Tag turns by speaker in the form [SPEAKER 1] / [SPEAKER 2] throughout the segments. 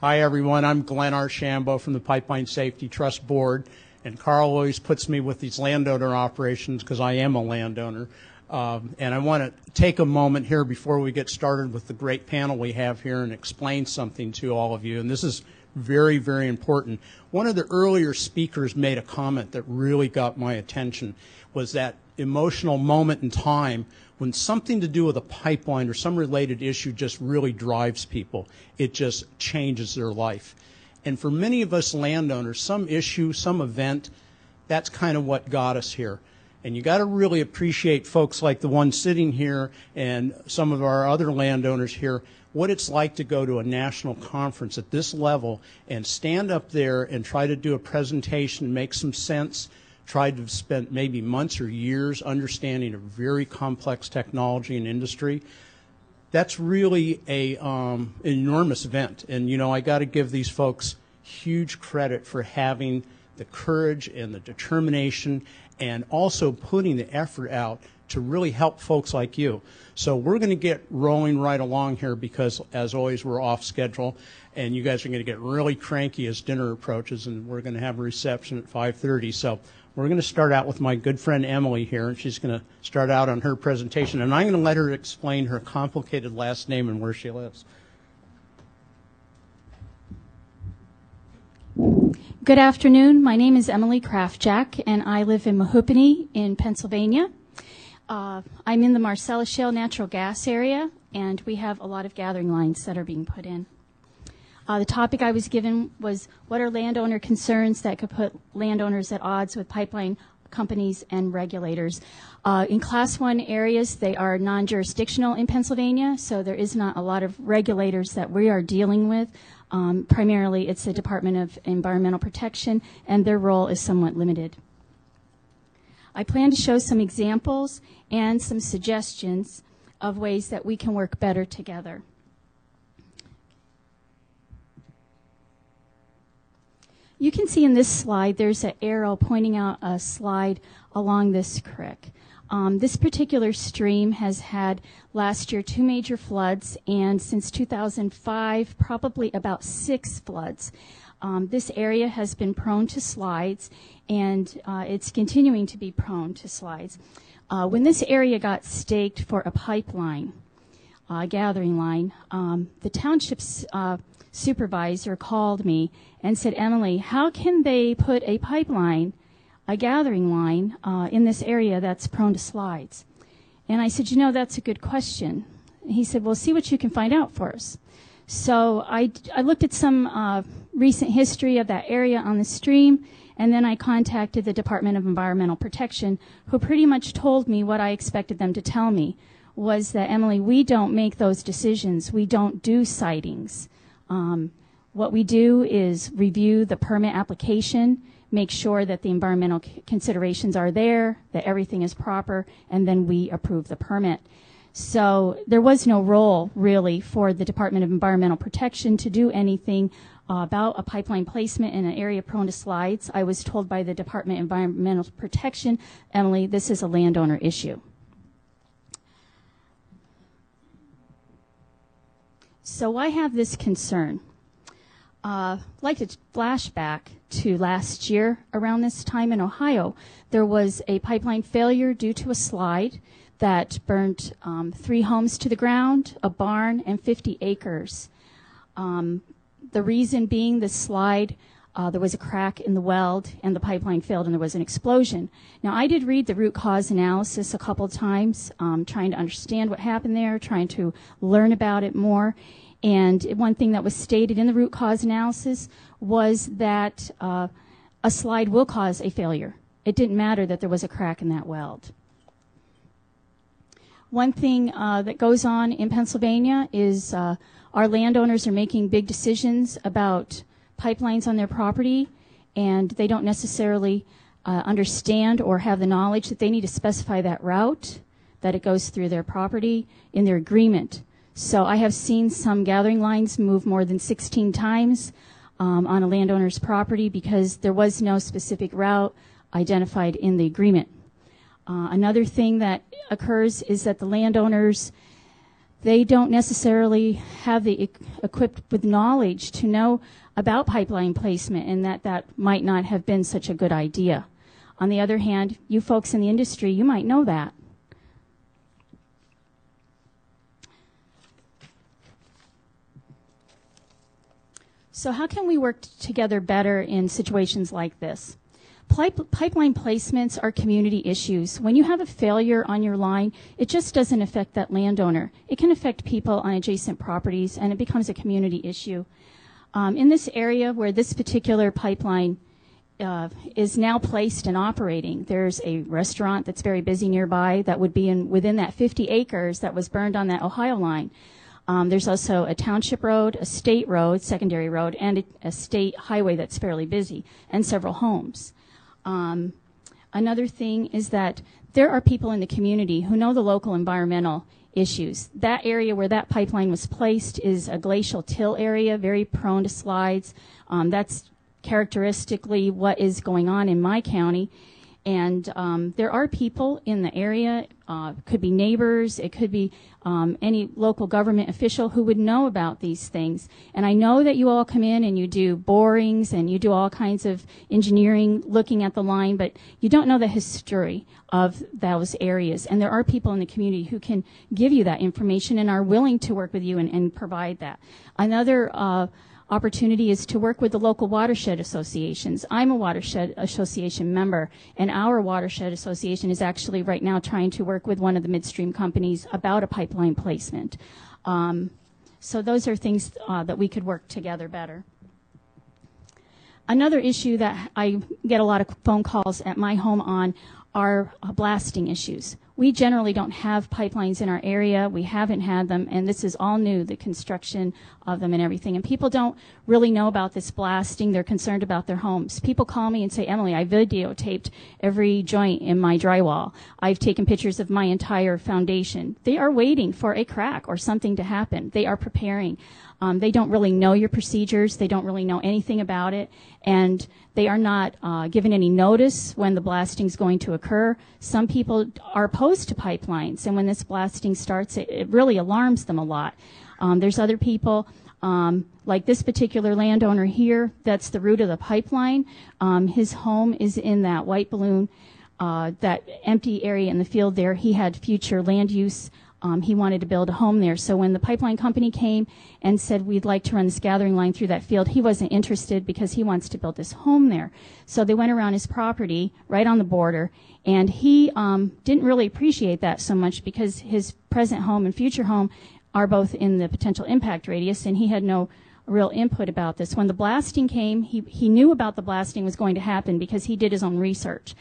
[SPEAKER 1] Hi everyone, I'm Glenn Archambault from the Pipeline Safety Trust Board, and Carl always puts me with these landowner operations because I am a landowner. And I want to take a moment here before we get started with the great panel we have here and explain something to all of you, and this is very, very important. One of the earlier speakers made a comment that really got my attention, was that emotional moment in time when something to do with a pipeline or some related issue just really drives people. It just changes their life. And for many of us landowners, some issue, some event, that's kind of what got us here. And you got to really appreciate folks like the one sitting here and some of our other landowners here, what it's like to go to a national conference at this level and stand up there and try to do a presentation and make some sense, try to spend maybe months or years understanding a very complex technology and industry. That's really an enormous event. And, you know, I got to give these folks huge credit for having the courage and the determination and also putting the effort out to really help folks like you. So we're going to get rolling right along here because, as always, we're off schedule, and you guys are going to get really cranky as dinner approaches, and we're going to have a reception at 5:30. So we're going to start out with my good friend Emily here, and she's going to start out on her presentation, and I'm going to let her explain her complicated last name and where she lives.
[SPEAKER 2] Good afternoon. My name is Emily Krafjack, and I live in Mehoopany in Pennsylvania. I'm in the Marcellus Shale natural gas area, and we have a lot of gathering lines that are being put in. The topic I was given was, what are landowner concerns that could put landowners at odds with pipeline companies and regulators? In Class 1 areas, they are non-jurisdictional in Pennsylvania, so there is not a lot of regulators that we are dealing with. Primarily, it's the Department of Environmental Protection, and their role is somewhat limited. I plan to show some examples and some suggestions of ways that we can work better together. You can see in this slide there's an arrow pointing out a slide along this creek. This particular stream has had last year 2 major floods, and since 2005 probably about 6 floods. This area has been prone to slides, and it's continuing to be prone to slides. When this area got staked for a pipeline, gathering line, the township's supervisor called me and said, Emily, how can they put a pipeline, a gathering line, in this area that's prone to slides? And I said, you know, that's a good question. And he said, well, see what you can find out for us. So I looked at some recent history of that area on the stream, and then I contacted the Department of Environmental Protection, who pretty much told me what I expected them to tell me, was that, Emily, we don't make those decisions. We don't do sightings. What we do is review the permit application, make sure that the environmental considerations are there, that everything is proper, and then we approve the permit. So there was no role, really, for the Department of Environmental Protection to do anything about a pipeline placement in an area prone to slides. I was told by the Department of Environmental Protection, Emily, this is a landowner issue. So I have this concern. I'd like to flash back to last year around this time in Ohio. There was a pipeline failure due to a slide that burnt 3 homes to the ground, a barn, and 50 acres. The reason being the slide, there was a crack in the weld and the pipeline failed and there was an explosion. Now, I did read the root cause analysis a couple of times, trying to understand what happened there, trying to learn about it more. And one thing that was stated in the root cause analysis was that a slide will cause a failure. It didn't matter that there was a crack in that weld. One thing that goes on in Pennsylvania is our landowners are making big decisions about pipelines on their property, and they don't necessarily understand or have the knowledge that they need to specify that route, that it goes through their property in their agreement. So I have seen some gathering lines move more than 16 times on a landowner's property because there was no specific route identified in the agreement. Another thing that occurs is that the landowners they don't necessarily have the equipped with knowledge to know about pipeline placement, and that might not have been such a good idea. On the other hand, you folks in the industry, you might know that. So how can we work together better in situations like this? Pipeline placements are community issues. When you have a failure on your line, it just doesn't affect that landowner. It can affect people on adjacent properties, and it becomes a community issue. In this area where this particular pipeline is now placed and operating, there's a restaurant that's very busy nearby that would be within that 50 acres that was burned on that Ohio line. There's also a township road, a state road, secondary road, and a state highway that's fairly busy, and several homes. Another thing is that there are people in the community who know the local environmental issues. That area where that pipeline was placed is a glacial till area, very prone to slides. That's characteristically what is going on in my county. And there are people in the area, could be neighbors, it could be any local government official who would know about these things. And I know that you all come in and you do borings and you do all kinds of engineering looking at the line, but you don't know the history of those areas. And there are people in the community who can give you that information and are willing to work with you and provide that. Another opportunity is to work with the local watershed associations. I'm a watershed association member, and our watershed association is actually right now trying to work with one of the midstream companies about a pipeline placement. So those are things that we could work together better. Another issue that I get a lot of phone calls at my home on are blasting issues. We generally don't have pipelines in our area. We haven't had them, and this is all new, the construction of them and everything. And people don't really know about this blasting. They're concerned about their homes. People call me and say, Emily, I videotaped every joint in my drywall. I've taken pictures of my entire foundation. They are waiting for a crack or something to happen. They are preparing. They don't really know your procedures. They don't really know anything about it. And they are not given any notice when the blasting is going to occur. Some people are opposed to pipelines, and when this blasting starts, it really alarms them a lot. There's other people, like this particular landowner here, that's the root of the pipeline. His home is in that white balloon, that empty area in the field there. He had future land use. He wanted to build a home there. So when the pipeline company came and said, we'd like to run this gathering line through that field, he wasn't interested because he wants to build this home there. So they went around his property right on the border, and he didn't really appreciate that so much because his present home and future home are both in the potential impact radius, and he had no real input about this. When the blasting came, he knew about the blasting was going to happen because he did his own research.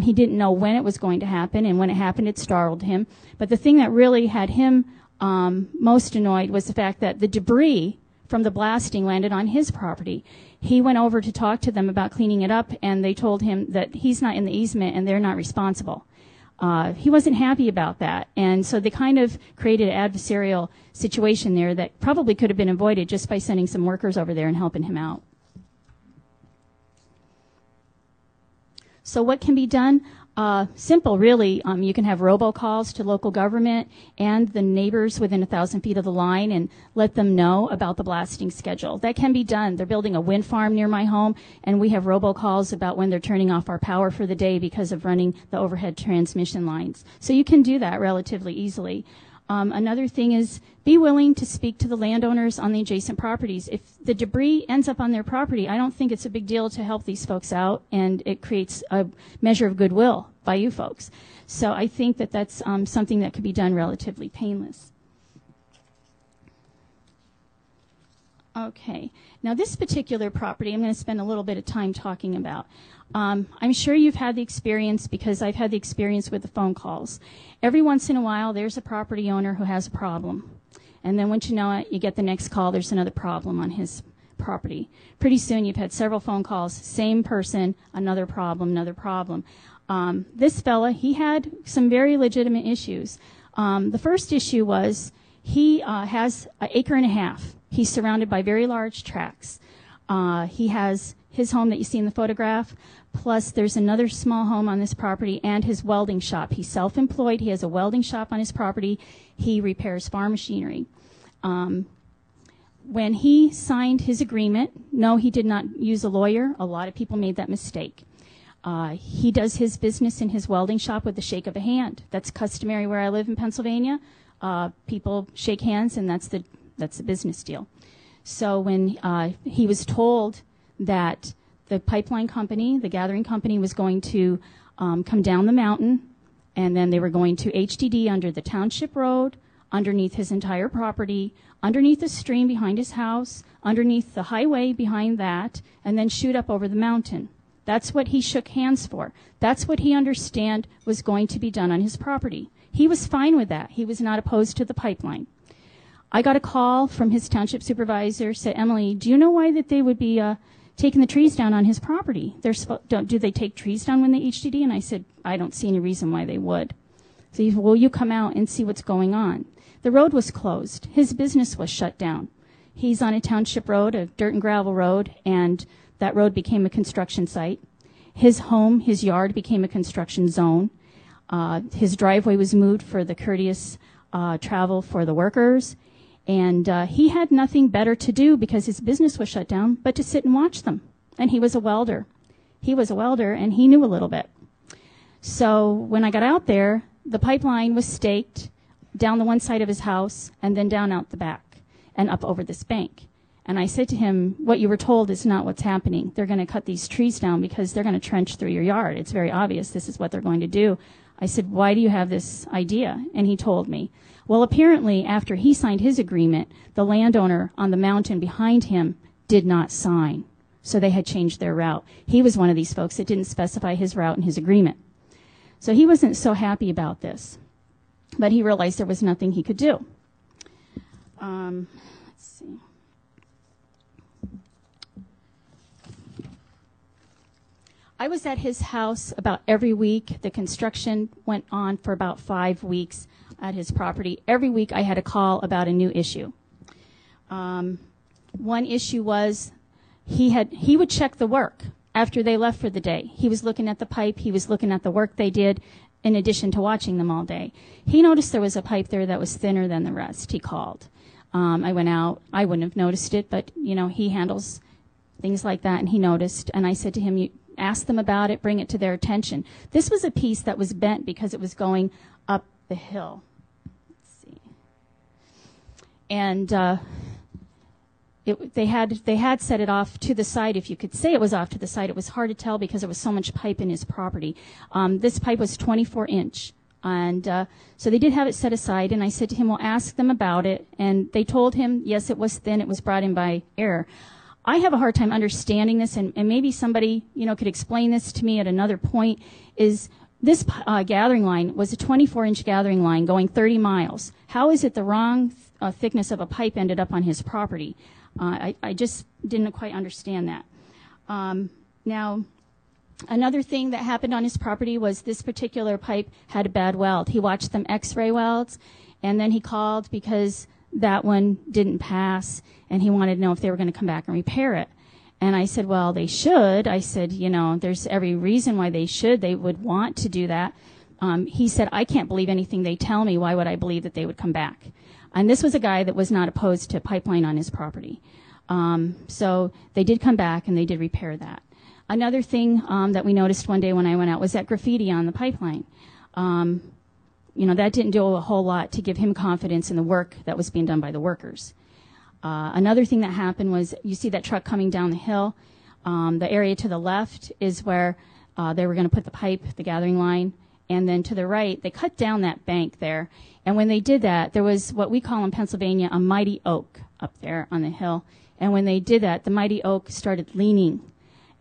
[SPEAKER 2] He didn't know when it was going to happen, and when it happened, it startled him. But the thing that really had him most annoyed was the fact that the debris from the blasting landed on his property. He went over to talk to them about cleaning it up, and they told him that he's not in the easement and they're not responsible. He wasn't happy about that, and so they kind of created an adversarial situation there that probably could have been avoided just by sending some workers over there and helping him out. So what can be done? Simple, really. You can have robocalls to local government and the neighbors within 1,000 feet of the line and let them know about the blasting schedule. That can be done. They're building a wind farm near my home, and we have robocalls about when they're turning off our power for the day because of running the overhead transmission lines. So you can do that relatively easily. Another thing is be willing to speak to the landowners on the adjacent properties. If the debris ends up on their property, I don't think it's a big deal to help these folks out, and it creates a measure of goodwill by you folks. So I think that that's something that could be done relatively painless. Okay, now this particular property I'm going to spend a little bit of time talking about. I'm sure you've had the experience, because I've had the experience with the phone calls. Every once in a while there's a property owner who has a problem, and then once you know it, you get the next call, there's another problem on his property. Pretty soon you've had several phone calls, same person, another problem, another problem. This fella, he had some very legitimate issues. The first issue was he has an acre and a half. He's surrounded by very large tracts. He has his home that you see in the photograph, plus there's another small home on this property and his welding shop. He's self-employed. He has a welding shop on his property. He repairs farm machinery. When he signed his agreement, no, he did not use a lawyer. A lot of people made that mistake. He does his business in his welding shop with the shake of a hand. That's customary where I live in Pennsylvania. People shake hands, and that's the business deal. So when he was told that the pipeline company, the gathering company, was going to come down the mountain, and then they were going to HDD under the township road, underneath his entire property, underneath the stream behind his house, underneath the highway behind that, and then shoot up over the mountain. That's what he shook hands for. That's what he understood was going to be done on his property. He was fine with that. He was not opposed to the pipeline. I got a call from his township supervisor, said, Emily, do you know why that they would be taking the trees down on his property? Do they take trees down when they HDD? And I said, I don't see any reason why they would. So he said, will you come out and see what's going on? The road was closed. His business was shut down. He's on a township road, a dirt and gravel road, and that road became a construction site. His home, his yard became a construction zone. His driveway was moved for the courteous travel for the workers. And he had nothing better to do because his business was shut down but to sit and watch them. And he was a welder. He was a welder, and he knew a little bit. So when I got out there, the pipeline was staked down the one side of his house and then down out the back and up over this bank. And I said to him, what you were told is not what's happening. They're going to cut these trees down because they're going to trench through your yard. It's very obvious this is what they're going to do. I said, why do you have this idea? And he told me. Well, apparently, after he signed his agreement, the landowner on the mountain behind him did not sign. So they had changed their route. He was one of these folks that didn't specify his route in his agreement. So he wasn't so happy about this. But he realized there was nothing he could do. Let's see. I was at his house about every week. The construction went on for about 5 weeks at his property. Every week I had a call about a new issue. One issue was he would check the work after they left for the day. He was looking at the pipe. He was looking at the work they did in addition to watching them all day. He noticed there was a pipe there that was thinner than the rest. He called. I went out. I wouldn't have noticed it, but, he handles things like that, and he noticed. And I said to him, you ask them about it, bring it to their attention. This was a piece that was bent because it was going up the hill. Let's see. And they had set it off to the side. If you could say it was off to the side, it was hard to tell because there was so much pipe in his property. This pipe was 24-inch. And so they did have it set aside, and I said to him, well, ask them about it. And they told him, yes, it was thin. It was brought in by error. I have a hard time understanding this, and maybe somebody, could explain this to me at another point, is this gathering line was a 24-inch gathering line going 30 miles. How is it the wrong thickness of a pipe ended up on his property? I just didn't quite understand that. Now, another thing that happened on his property was this particular pipe had a bad weld. He watched them x-ray welds, and then he called because that one didn't pass, and he wanted to know if they were going to come back and repair it. And I said, well, they should. I said, there's every reason why they should. They would want to do that. He said, I can't believe anything they tell me. Why would I believe that they would come back? And this was a guy that was not opposed to pipeline on his property. So they did come back, and they did repair that. Another thing that we noticed one day when I went out was that graffiti on the pipeline. That didn't do a whole lot to give him confidence in the work that was being done by the workers. Another thing that happened was you see that truck coming down the hill. The area to the left is where they were going to put the pipe, the gathering line. And then to the right, they cut down that bank there. And when they did that, there was what we call in Pennsylvania a mighty oak up there on the hill. And when they did that, the mighty oak started leaning.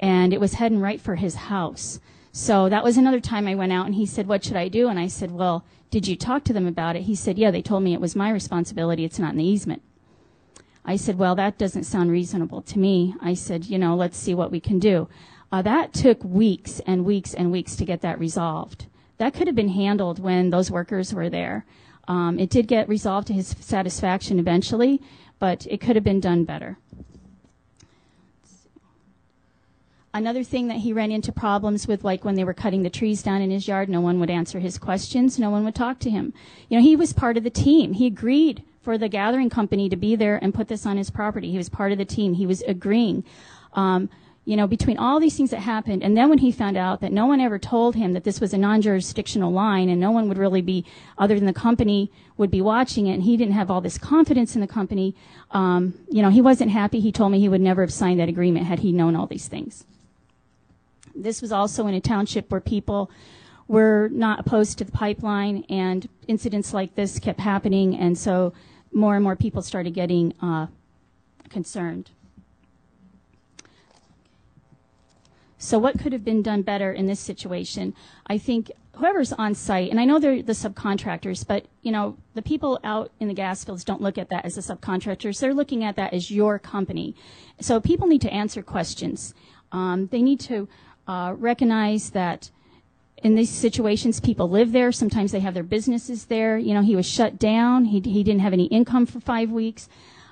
[SPEAKER 2] And it was heading right for his house. So that was another time I went out, and he said, what should I do? And I said, well, did you talk to them about it? He said, yeah, they told me it was my responsibility. It's not in the easement. I said, well, that doesn't sound reasonable to me. I said, let's see what we can do. That took weeks and weeks and weeks to get that resolved. That could have been handled when those workers were there. It did get resolved to his satisfaction eventually, but it could have been done better. Let's Another thing that he ran into problems with, like when they were cutting the trees down in his yard, no one would answer his questions, no one would talk to him. You know, he was part of the team. He agreed for the gathering company to be there and put this on his property. He was part of the team. He was agreeing. You know, between all these things that happened, and then when he found out that no one ever told him that this was a non-jurisdictional line and no one would really be, other than the company, would be watching it, and he didn't have all this confidence in the company, you know, he wasn't happy. He told me he would never have signed that agreement had he known all these things. This was also in a township where people were not opposed to the pipeline, and incidents like this kept happening, and so more and more people started getting concerned. So what could have been done better in this situation? I think whoever's on site, and I know they're the subcontractors, but you know, the people out in the gas fields don't look at that as the subcontractors. They're looking at that as your company. So people need to answer questions. They need to recognize that in these situations, people live there. Sometimes they have their businesses there. You know, he was shut down. He didn't have any income for 5 weeks.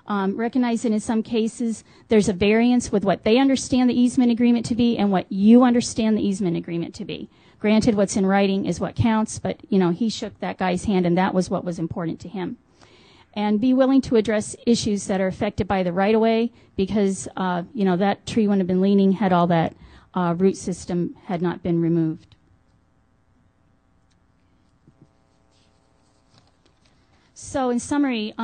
[SPEAKER 2] Recognize that in some cases there's a variance with what they understand the easement agreement to be and what you understand the easement agreement to be. Granted, what's in writing is what counts, but you know, he shook that guy's hand and that was what was important to him. And be willing to address issues that are affected by the right-of-way, because you know, that tree wouldn't have been leaning had all that root system had not been removed. So in summary,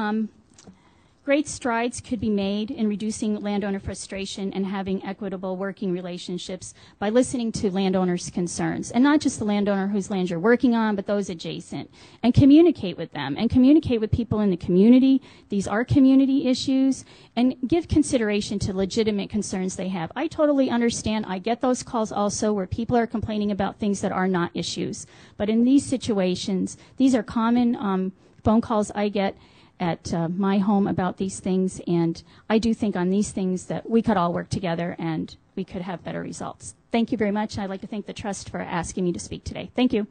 [SPEAKER 2] great strides could be made in reducing landowner frustration and having equitable working relationships by listening to landowners' concerns, and not just the landowner whose land you're working on, but those adjacent, and communicate with them and communicate with people in the community. These are community issues, and give consideration to legitimate concerns they have. I totally understand. I get those calls also where people are complaining about things that are not issues. But in these situations, these are common phone calls I get at my home about these things, and I do think on these things that we could all work together and we could have better results. Thank you very much, and I'd like to thank the Trust for asking me to speak today. Thank you.